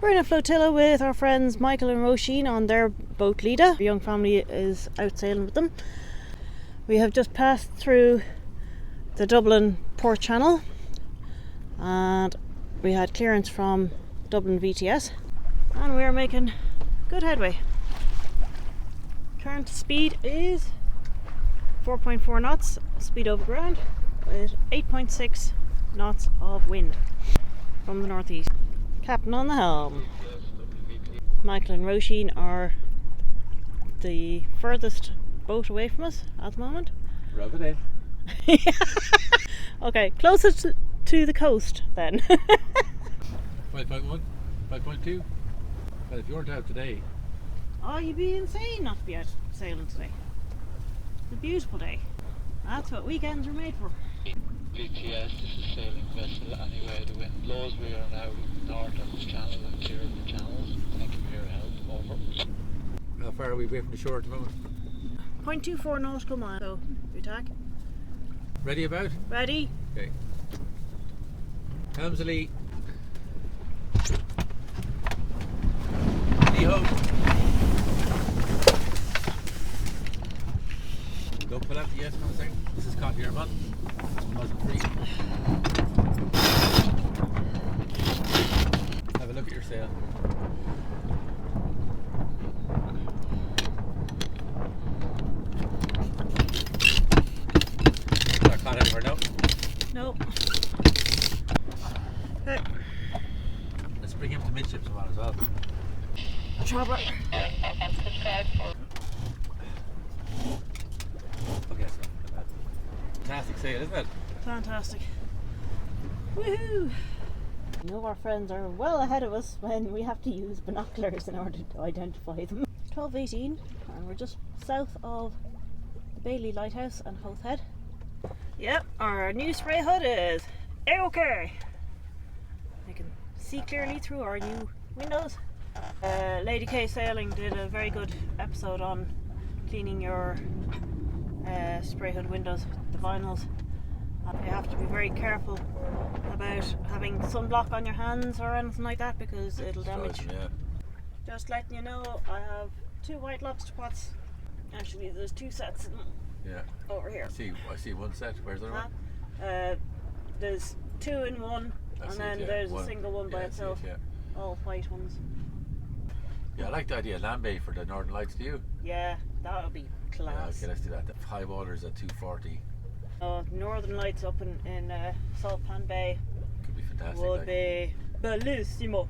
We're in a flotilla with our friends Michael and Roisin on their boat ligh. The young family is out sailing with them. We have just passed through the Dublin port channel and we had clearance from Dublin VTS and we are making good headway. Current speed is 4.4 knots, speed over ground, with 8.6 knots of wind from the northeast. Captain on the helm. Michael and Roisin are the furthest boat away from us at the moment. Rub it in. Okay, closest to the coast then. 5.1, 5.2. But if you weren't out today... Oh, you'd be insane not to be out sailing today. It's a beautiful day. That's what weekends are made for. VTS, this is sailing vessel anyway. The wind blows. We are now north of the channel and clear of the channels. Thank you for your help. Over. How far are we away from the shore at the moment? 0.24 nautical miles. So, we tack. Ready about? Ready? Okay. Helms alee. Lee ho. Go pull out the yes for a second. This is caught here, man. Muzzle free. Have a look at your sail. Not caught anywhere, no? Nope. Okay. Let's bring him to midships a while as well. Chopper. Okay, so fantastic sail, isn't it? Fantastic. Woohoo! I know our friends are well ahead of us when we have to use binoculars in order to identify them. 12:18 and we're just south of the Bailey Lighthouse and Howth Head. Yep, our new spray hood is okay. I can see clearly through our new windows. Lady K Sailing did a very good episode on cleaning your spray hood windows, the vinyls. And you have to be very careful about having sunblock on your hands or anything like that because it'll damage. Yeah. Just letting you know, I have 2 white lobster pots. Actually, there's 2 sets of them over here. I see one set. Where's the other one? There's 2 in one, and then there's a single one by itself. All white ones. Yeah, I like the idea of Lambay for the Northern Lights, do you? Yeah, that would be class. Yeah, okay, let's do that. The high waters at 240. Northern Lights up in Saltpan Bay Could be fantastic. would be bellissimo.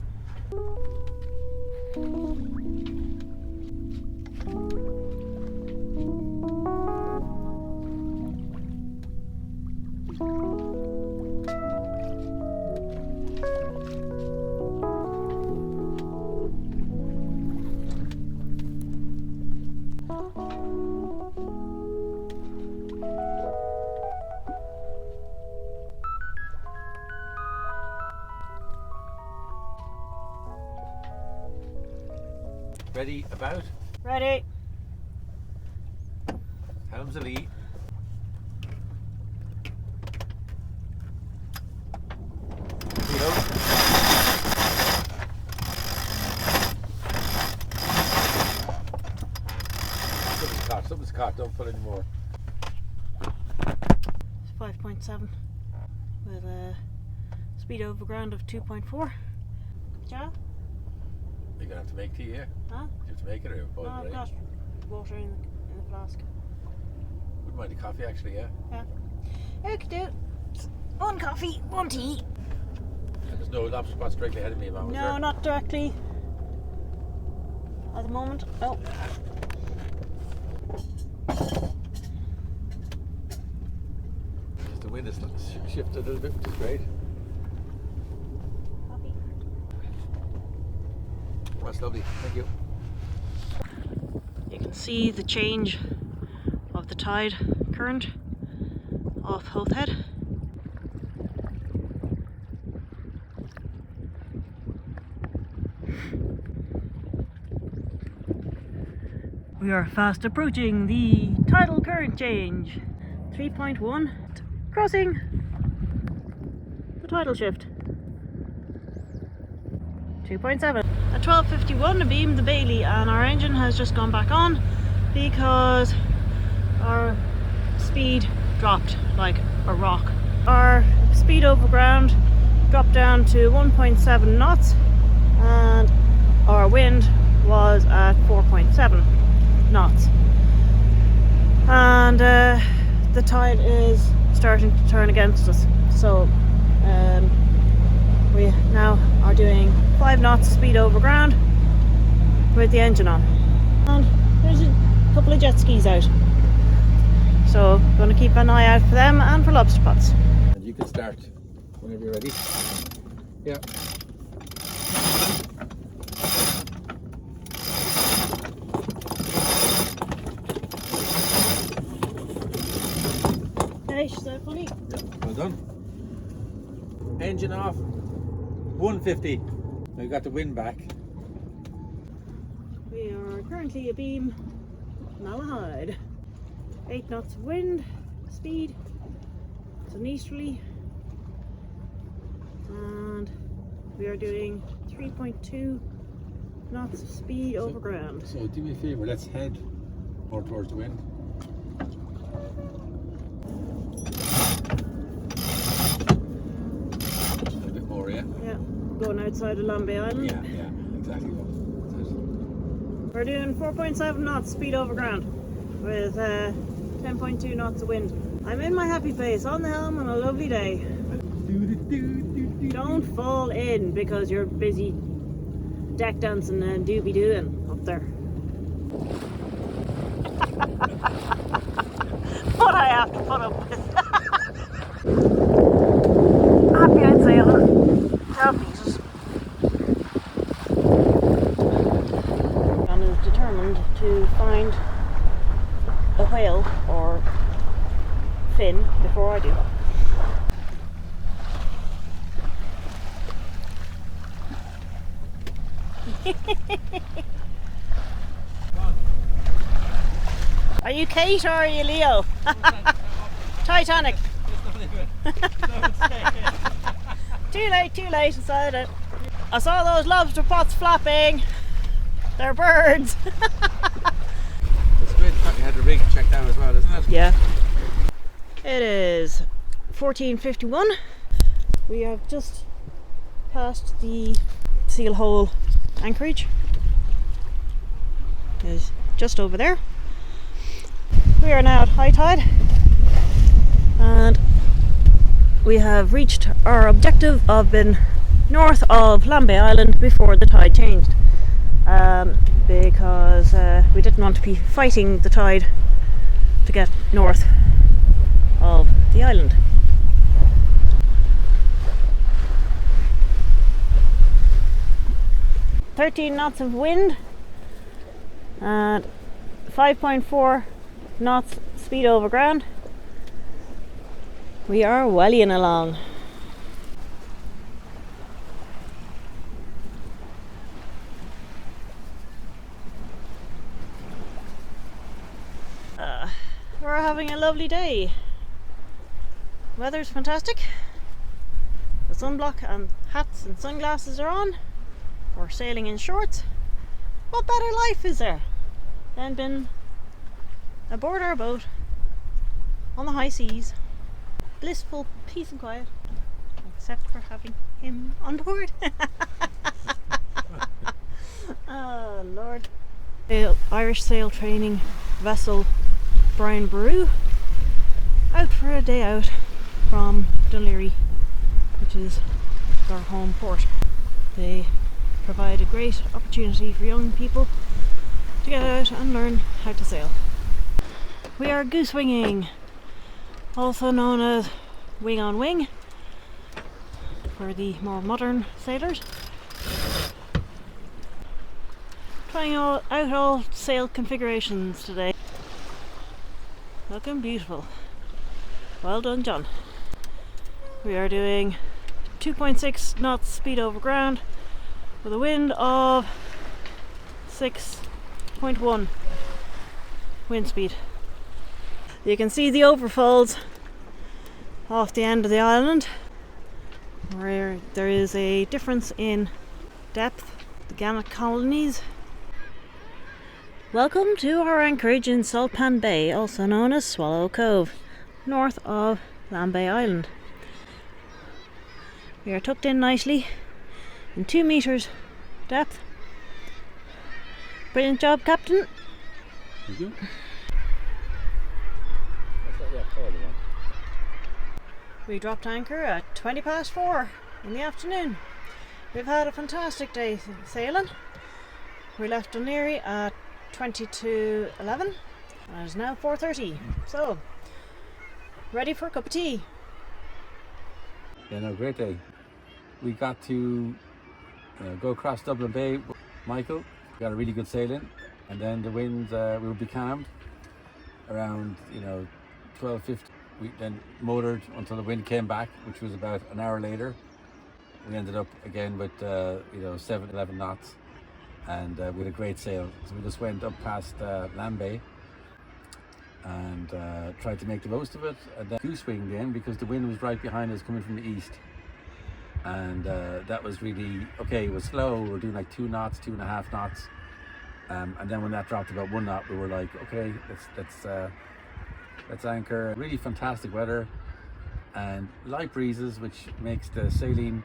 Ready about? Ready. Helms alee. Something's caught, don't pull any more. It's 5.7 with a speed over ground of 2.4. Yeah? You're gonna have to make tea here. Huh? You have to make it or boil No, it, I've right? got water in the flask. Wouldn't mind a coffee actually, yeah. Yeah. I could do 1 coffee, 1 tea. And there's no lobster spots directly ahead of me, man. No, not directly at the moment. Oh. Just the wind has shifted a little bit, which is great. Coffee. That's lovely, thank you. You can see the change of the tide current off Howth Head. We are fast approaching the tidal current change. 3.1, crossing the tidal shift. 2.7. At 12:51 I beamed the Bailey and our engine has just gone back on because our speed dropped like a rock. Our speed over ground dropped down to 1.7 knots and our wind was at 4.7 knots. And the tide is starting to turn against us. So we now are doing 5 knots speed over ground with the engine on. And there's a couple of jet skis out. So I'm going to keep an eye out for them and for lobster pots. And you can start whenever you're ready. Yeah. Okay, she's out fully. Yeah, well done. Engine off. 150. Now you got the wind back. We are currently abeam Malahide. 8 knots of wind, speed. It's an easterly. And we are doing 3.2 knots of speed over ground. So do me a favour, let's head more towards the wind. A bit more, yeah? Yeah, going outside of Lambay Island. Yeah, exactly. That's it. We're doing 4.7 knots speed over ground with 10.2 knots of wind. I'm in my happy place on the helm on a lovely day. Don't fall in because you're busy deck dancing and doobie doing up there. What I have to put up with. Happy I'd sailor. Job pieces. John is determined to find a whale or fin before I do. Are you Kate or are you Leo? Titanic. Too late, inside it. I saw those lobster pots flapping. They're birds. It's great that you had the rig checked out as well, isn't it? Yeah. It is 14:51. We have just passed the seal hole anchorage. It is just over there. We are now at high tide and we have reached our objective of being north of Lambay Island before the tide changed, because we didn't want to be fighting the tide to get north of the island. "13 knots of wind and 5.4 knots speed over ground. We are wellying along. We're having a lovely day. Weather's fantastic. The sunblock and hats and sunglasses are on. We're sailing in shorts. What better life is there than being aboard our boat on the high seas? Blissful peace and quiet, except for having him on board. Oh Lord. Irish sail training vessel Boru out for a day out from Dun Laoighaire, which is our home port. They provide a great opportunity for young people to get out and learn how to sail. We are goose winging, also known as wing on wing for the more modern sailors. Trying out all sail configurations today. Looking beautiful. Well done, John. We are doing 2.6 knots speed over ground with a wind of 6.1 wind speed. You can see the overfalls off the end of the island where there is a difference in depth, the gamut colonies. Welcome to our anchorage in Saltpan Bay, also known as Swallow Cove, north of Lambay Island. We are tucked in nicely in 2 meters depth. Brilliant job, Captain. Thank you. What's that? Yeah, call the one. We dropped anchor at 4:20 in the afternoon. We've had a fantastic day sailing. We left Dun Laoighaire at 11:20 and it is now 4:30. So, ready for a cup of tea. Yeah, no, great day. We got to go across Dublin Bay. Michael got a really good sailing, and then the winds we were becalmed around 12:50. We then motored until the wind came back, which was about an hour later. We ended up again with 7-11 knots, and we had a great sail. So we just went up past Lambay and tried to make the most of it, and then goose winged in because the wind was right behind us coming from the east, and that was really okay. It was slow. We were doing like 2 knots, 2.5 knots, and then when that dropped about 1 knot, we were like, okay, let's anchor. Really fantastic weather and light breezes, which makes the sailing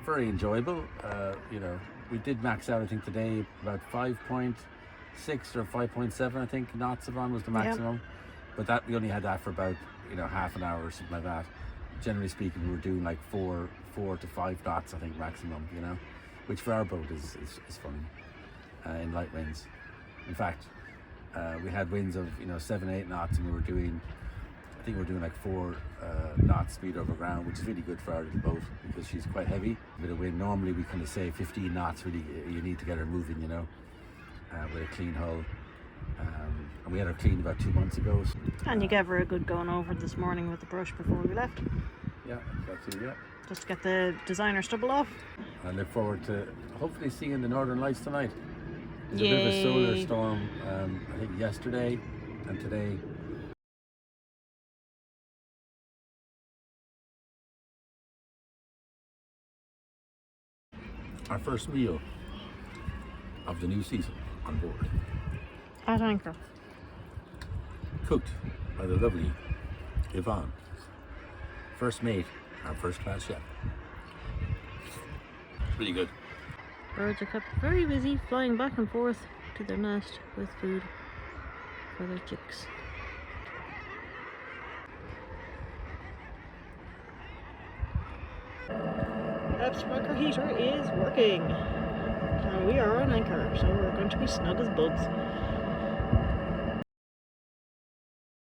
very enjoyable. We did max out, I think today, about 5.6 or 5.7, I think, knots of on was the maximum. Yep. But that we only had that for about half an hour or something like that. Generally speaking, we were doing like 4 to 5 knots, I think, maximum. Which for our boat is funny in light winds. In fact, we had winds of 7-8 knots, and we were doing like 4 knots speed over ground, which is really good for our little boat because she's quite heavy. A bit of wind. Normally we kind of say 15 knots. Really, you need to get her moving, with a clean hull. And we had her cleaned about 2 months ago. So, and you gave her a good going over this morning with the brush before we left. Yeah, got to, yeah. Just to get the designer stubble off. I look forward to hopefully seeing the Northern Lights tonight. There's a Yay. bit of a solar storm, I think yesterday and today. Our first meal of the new season on board. At anchor. Cooked by the lovely Yvonne. First mate, our first class chef. Really good. Birds are kept very busy, flying back and forth to their nest with food for their chicks. That smoker heater is working. And we are on anchor, so we're going to be snug as buds.